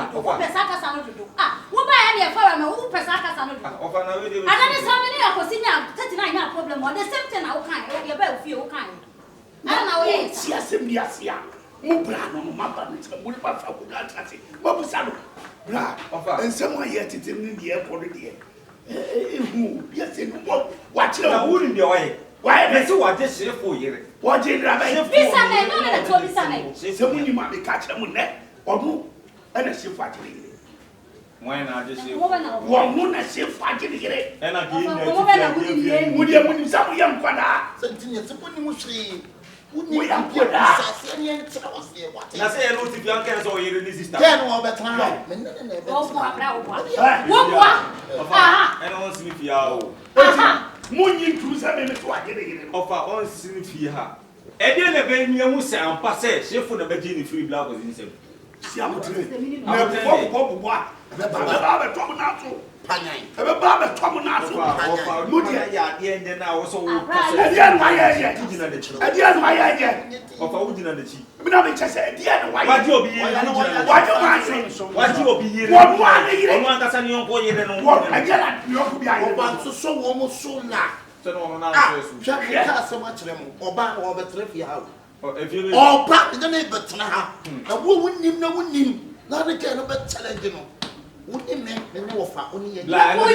to do. Ah, who buy any foreigner who Pesacasano? And then there's how many of us in 39 problem or the same thing I can't. You're very few kind. I don't know. Yes, yes. Mubrano, Mapa, Mulpa, what was that? Bra, and someone yet is in the airport. Yes, watch it. Wouldn't be away. Why, let's see what this is for you. What did Rabbi? Someone you might be catching them net or no, and a ship fighting. Why not just say one moon a ship fighting it? And again, would you some young father? We are poor. I say, I don't if young cats or you resist. Can over time. I don't sleep here. Moon to 7 minutes. Of our own sleep here. And then a baby, you must say, and pass it. She for the Virginia free blood was in him. Baba Tomonato, Mudia, and now also again my idea. Again my idea of a wooden and the cheek. But just said, what you'll be what you'll be here. One that's a young boy and one again. You'll be so almost so now. So much or ban or the trip you have. If you all back the neighbor now, a woman no one him, not again about challenging. Would you make the offer only a lie? What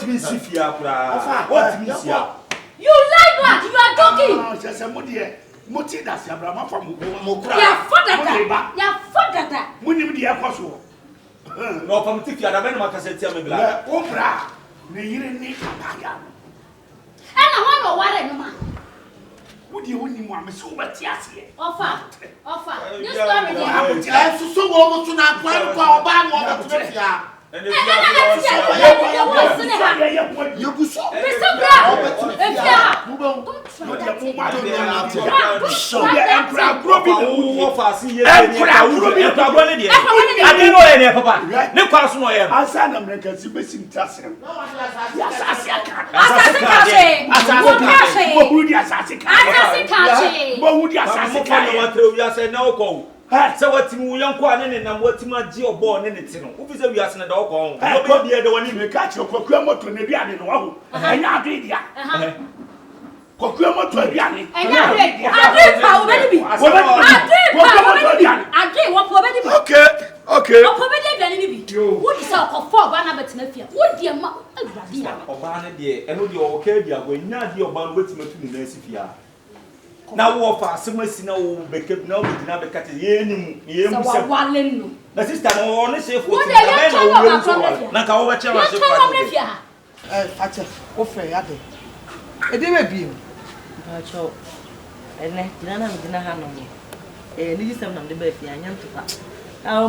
means if you are what means you lie back? You are talking. Just a moody, Mutti, that's your brother from Mokra. Your father, when you be a possible. No, from Tiffy, I don't want to tell me, Opera, the year need a pagan. And I want to worry no man. Would you only want me so much? Yes, offer. You story there. So almost to not plan for a band or a trip. And you so what you young one and what my geo born in it? Who is a yasin and all gone? Nobody the one you catch your Kokuamo to Nebian in Wahoo. And now, Lydia. Kokuamo to Abiani. And now, okay. What is our for Banabet? What dear mother? And would you okay, dear, when not your band with me to the Nesifia? Now, what for some no became no never cut any one. The sister only say for the Naka Acha, offer yade. Edeme bi. Acha. Ene, dina na ha no. Ni system na de ba fi anya ntopa.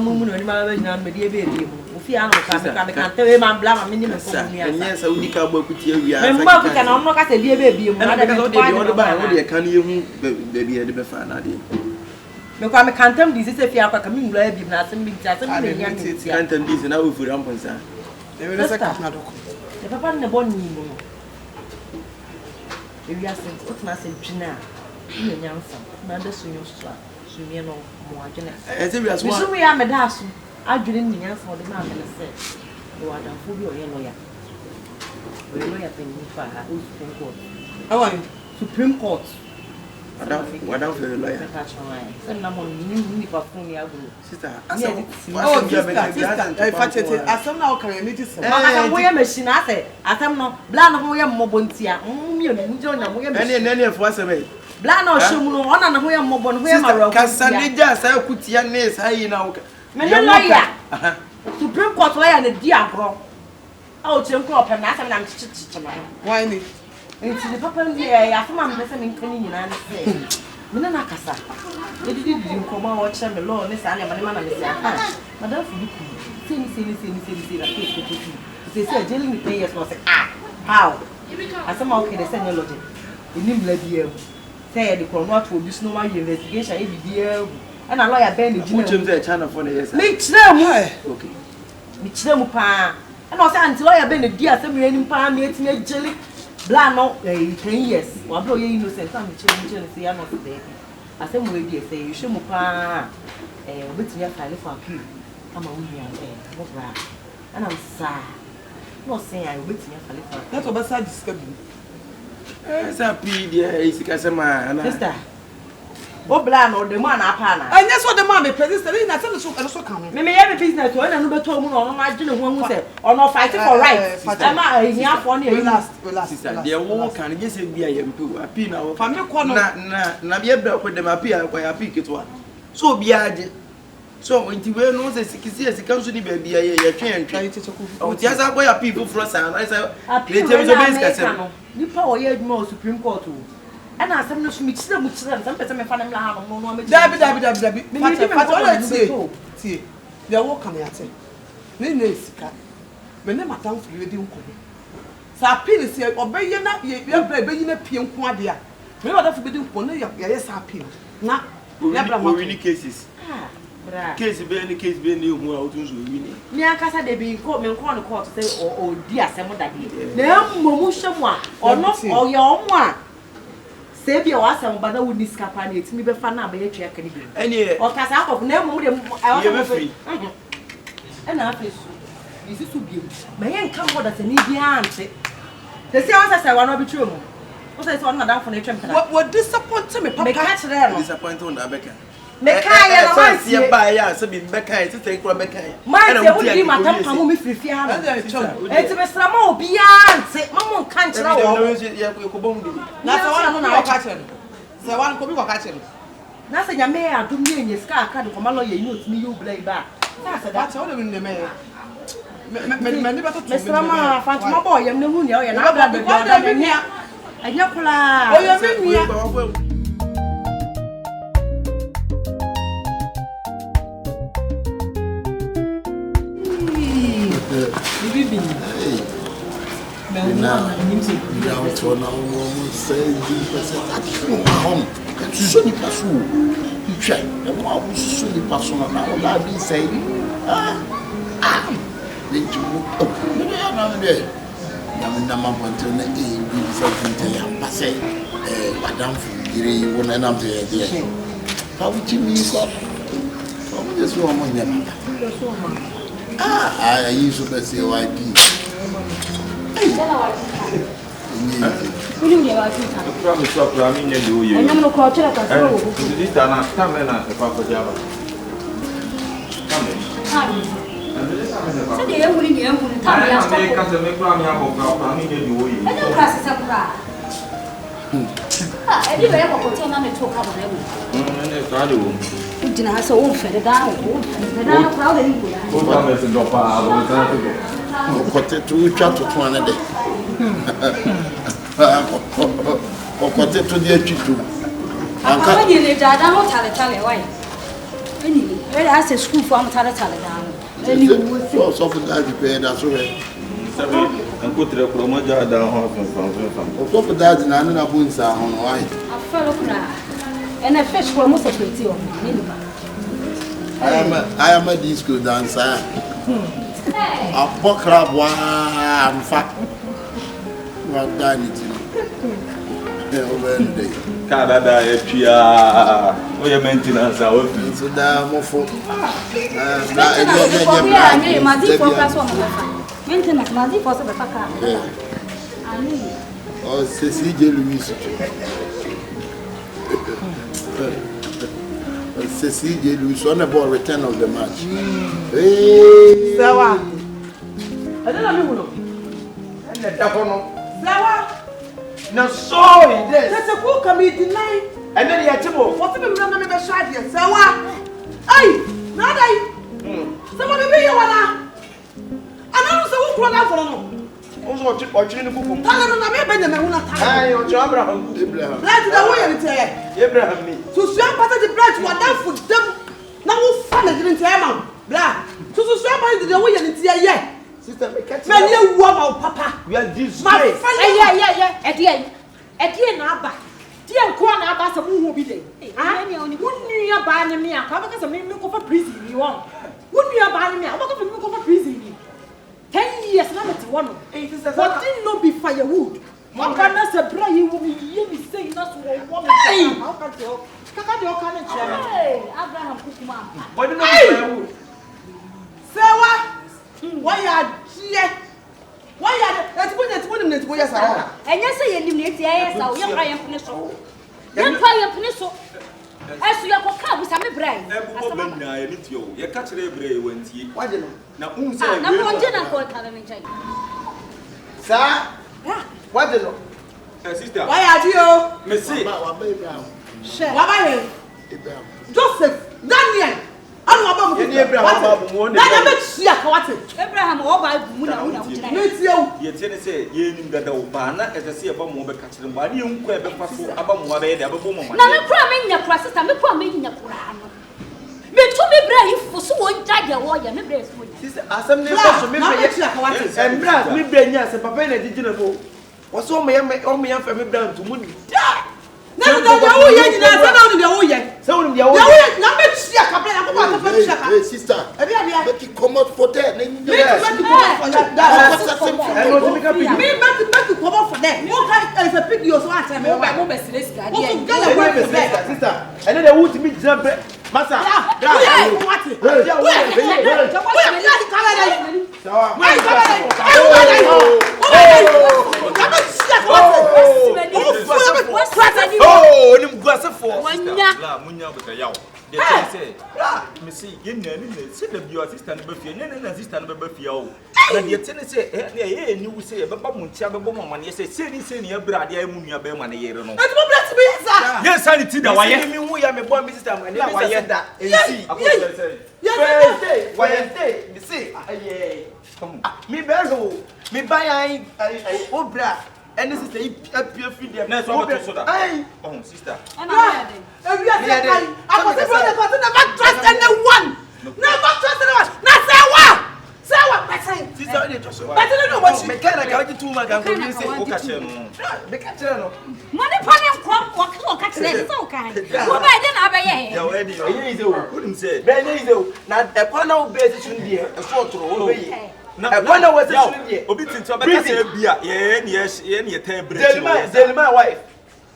Mumu no ni ma ba nyina me de be mu. fiano ka kan te man bla ma minimum ko ni asa yes I would ka boku tie wi me mba ku kana no ka se bie mu na de o de kan ye hu baby e de be fa na de me kwa me kantam di se fia kwa ka mi wura bi na asem bi ta asem me nya ni kantam di se na o furu amponsa e we se ka na doko e papa ne bon ni mo e wi ase o tna se twina ni nya nsa na da sunyo so sunye no mo adwene e se wi aso so we ya me da aso adwene ni nya nsa o de ma me se o adamfo bi o ye lawyer o lawyer pe ni fa ha Supreme Court awani Supreme Court Madam for the lawyer. Send them on ni perfume ya go. Sister, sister, asam na o kare ni tise. Aka wo ya machine ase, asam no, bla no ho ya mmobọ ntia. Mi o ni njo nya wo ya machine. Ene fo asem. Bla no hwemu no, ona na ho ya mmobọ no ho ya maro. Kasa ni ja sa kutia ne sa yi na wo. Me no lawyer. Supreme Court lawyer na di agro. A o chem ko open na asam na mchichichi na. Why ni? Nti the papa ndi ya afoma mbese me nkani nyina ne se. Me na nakasa. Edidi nkoma wo che me law ne sa na me na me se aka. Madam Fuduku. Say la case to say dealing with players no say how? Asema okay they say no logic. Enim la bia. Say the corner to this normal investigation e bia. And a lawyer ben the Who chem say China for the yes. Me kire mu. Okay. Me kire mu pa. And I say anti lawyer ben the dia say me enim pa me etime ageli. Bla no 10 years. Wa bro ye innocent am kire say ya not there. Asem we dey say you should mu pa obetimi file for appeal. Ama we here what bra. And I'm sad. No say I obetimi file for. That obasa discover. Esa pi dia isika sema na. Sister. O bla no the man apa na. Anya so the man be president na say so kan. Me ya be business o na no beto mu no no ma gine ho hu say ono fighting for rights. Ama ahia fo na e last. Sister, dia wo kan je se bia ye mpe api na wo. Fa me ko no. Na bia bra ko dem api akwa api ketwa. So bia age. So nti we no se sikisi esika so ni ba bia ye twen o ti asa ko api fu fro sa na say le tem so be skasem. Ni pa o ye adwuma o Supreme Court o. And I said, no, she makes them some person may find them like no, Dabi. But all I see, they are walking at it. Nene sika. Me ne matam firi di nkomo. Sa appeal is here, obey ye na ye bra be na pie nko ade a. Me matam firi di nkomo na ye sa appeal. Na ya bra mo win cases. Bra. Case be ni hu a otun so win. Me akasa de bi ko me nko no court say o di asem da de. Na mmomu hwemu a ono o ye omo a Sebi o asem bada wo niskapa na etimi be fa na abaye twa ka ni bi. Ene O kasa akọ na emu de ye be free. Na afesu. Isi su bi. Ma ye nka mo da se ni bi ante. Se se won se wa no bi twa mu. O se on na dan fo na etwa mpena. What disappoint me papa. Me ka kire no. Disappoint on Abeka. Me ka ye na man se ba ya se bi Beka e se kro Beka. Man se wo di matam pa mo me firifia ha. Enti be sra ma obi ante. Ma mo nka nkira wo. Na se wana no na wa ka kire. Se wana ko bi wa ka kire. Na se nyame ya adum ni enye ska aka de komalo ye ni otimi yo blai ba. Na se da What all me me ni beto tu. me sra ma Fatima boy yam ne hu ni o ye na abla de ni. Anya kula. O yo me mia. Bibi. Now, down to an hour, say, home. So you pass through. You check, and what was so you pass on now? I'll be saying, did you? Oh, another day. Nama wanted to be something to him. I say, Madame Fury, when I'm there. How would you mean? How would this woman? I used to say, YP. Kulinge wa fika. Kwa mswapa amini ndio huyo. Anyamno kwa chela kwa sababu. Ndio na kama na kwa jaba. Kama. Sasa yeye kulinge yangu ni tamu ya Sasa mimi kama mekwa mimi hapo kwa amini ndio huyo. Ndio kwa sasa kwa. Ndio yeye kwa kote na metoka bwana wewe. Ndio kali huo. Ujina hasa umfere dawo. Ndio kwa wale ndio. Kwa kama ndio pa hapo sana tu. Kote tu chato tu anade. Kote tu dia chitu. Aka ni le dada no tale wai. Ani we da ase school for am tale da no. So for that repair, that's right. And put the promoter down from. So for that, and I'm not going to why. A fellow cry. And a fish for most of it. I am a disco dancer. A buck crab, I'm fat. What done it? Canada, Epia, we are maintenance our fees. So damn awful. Maintenance, Mazzy for the Paka. Oh, Cecilia Louis. Cecilia Louis on about return of the match. Hey, Sawa. I don't know. And the Dapono. Sawa. Now, so it is. That's a book can be denied. And then you have to move. What's the remember the shot here? Sawa. Hey, not I. Someone be you. I don't know who brought for no. Also, watching the book. Tell them I'm a Benjamin. I am Abraham. That's the way I tell Abraham me. to swim part of the bread what that for them. Now who fun didn't tell them. Blah. To swim part of the way I tell you. Sister, we catch Man, you woman, Papa. We are this. Yeah. At the end, Abba. Dear Kwan Abba, some will be there. I only wouldn't you buy me a cover because of me look for prison. You want? Wouldn't you buy me? I'm not going to look for prison. 10 years, not at one. What didn't not be firewood? One can a bride, you will be saying that's what woman. How can you? Hey, Abraham Kukuma. Why do you know? Sarah, why are you? Why are that's when it's where Sarah? And yes, I eliminate the ass out. Young Ryan Peninsula. Young Ryan Peninsula. As you are come with some brain. I need you. You catch the brain when you. Why do you know? Now, number one dinner for Academy. Sir? What do you know? Sister. Why are you? Messi. Why Joseph, Daniel. Abraham, all by Muna. You say, you that the banner as I see about more catching the body, you quite about more than ever. Now, I'm crying your process, I'm crying your crown. Me to me brave for so one tiger warrior, me brave. Sister, as some neighbors to me, and brand, me brain, yes, and Papa and didn't know. What's all my family down to money? Hey, sister, make it come out for that. And then I would meet jump. Massa, yes, I need to know why I am a boy, Mrs. and why that. Wednesday, you see, me better, me buy Obra, and this is a pure freedom. That's what I oh, sister. I was never trust anyone. Never trust anyone. Not say what? Say what? Sister, but I don't know what she mechanic too much. I'm going to say, Money pony crop, what catch it? Okay. What I didn't have a Couldn't say. not a corner basis in the a short roll. A corner was obedient to a yes, any table. My wife.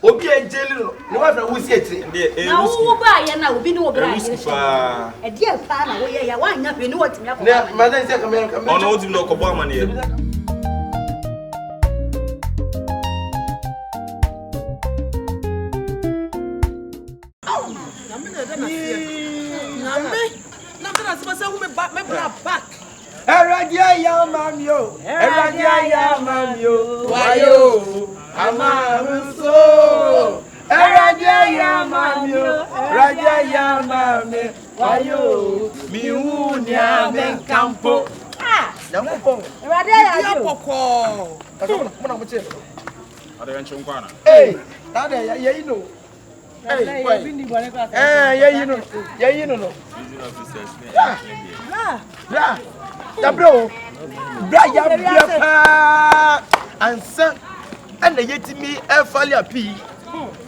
Obi and Jello, no one who said it. now who buy and now be no brand. A dear father, we are one up in what Mother said, American. Oh, no, no, Obama here. Eradia ya mamio, wayo, amaruso. Eradia ya mamio, wayo, miunya menkampo. Ah, Namupo. Eradia ya poko. Ada yang cungkana. Hey, ada ya you know. bro. Ansa and the yetimi a falia pea.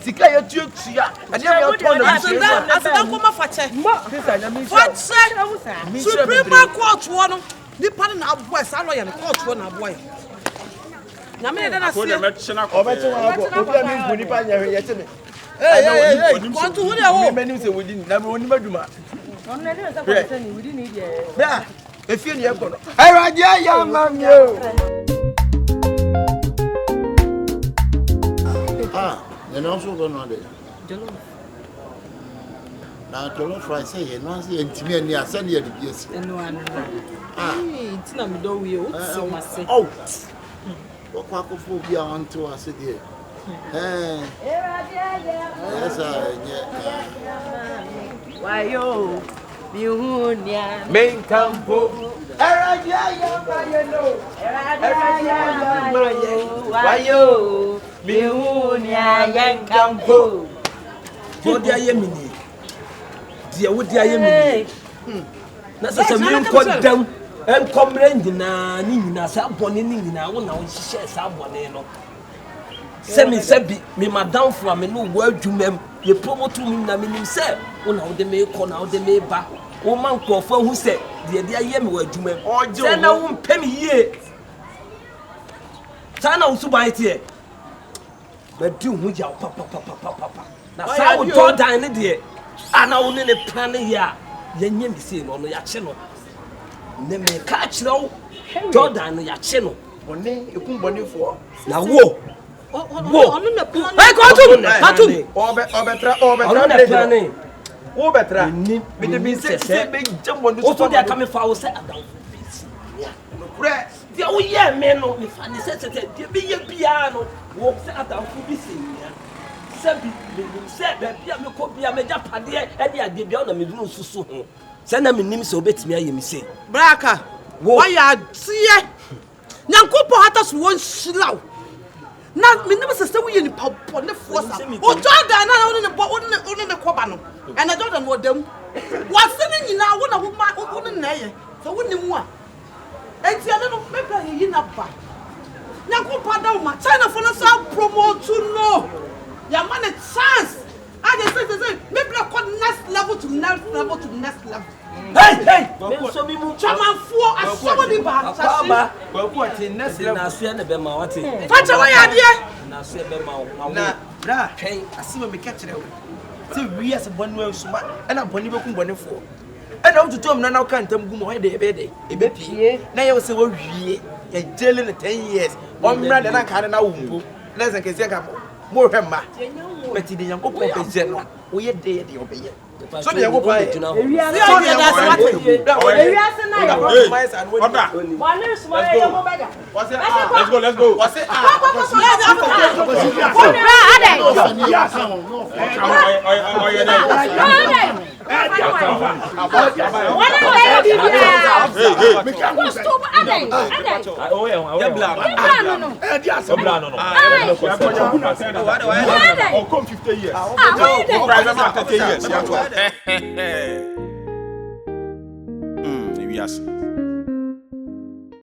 Sika ya tuya and you are torn of Supreme Court one. The panel now boy, salary and court one boy. Namely, then I see a merchant of it. Hey, want to win your many within number one. Yeah, if you're near, I ride young man. And also going on there. Now, Jollof fry say, and once the intimate near Sunday, yes. It's not me, though. We so much say. Oh, what quackophobia onto us again. Yes, why yo, Miunia, Main campo. Why yo, Miunia, young campo. What do you mean? Dear, what do you mean? That's a million cut down and come rendina, Nina, Sabon, Nina, one now she shares Sabon. Semi Sebi, me madame from a new word to them, you promote to me, I mean, himself, when how they may call out the may back. Woman Crawford who said, the idea yem were to me, or Jenna won't pay me here. Sana also buy it here. But do we your papa. Now, I would go down in the and I will in a plan here. Yen me see on your channel. Name me catch no, Jordan, your channel. Only you put money for. Now, whoa. I got to na me never sister we ni papa ne force o Jordan na won ne koba no and Jordan wo dem wase ni nyina wo na wo ma wo na ye so wo ni mu a enti ane no me bra yi na ba Nyankopɔ da wo ma China for no so promote no ya man a chance I just say me bra ko next level to next level to next level. Hey! So me mu chama fo asomani ba sase. Kwaku ati next level na so na be ma wate. Facha wa ya de. Na so be ma na bra hwen asema me ka kire wo. Se wi as bonu ansuma na boni be kum boni fo. Na wo tutom na ka ntam gu mo he de ebe de. Ebe pie. Na ye wo se wo hwie. Ya jele na 10 years. Omra de na ka na wo mpo. Na se kesi ka mo hwe ma. Beti de Yankopɔ be je no. Wo ye de obeye. So the Yankopɔ e. So the let's go. What's it? Yes.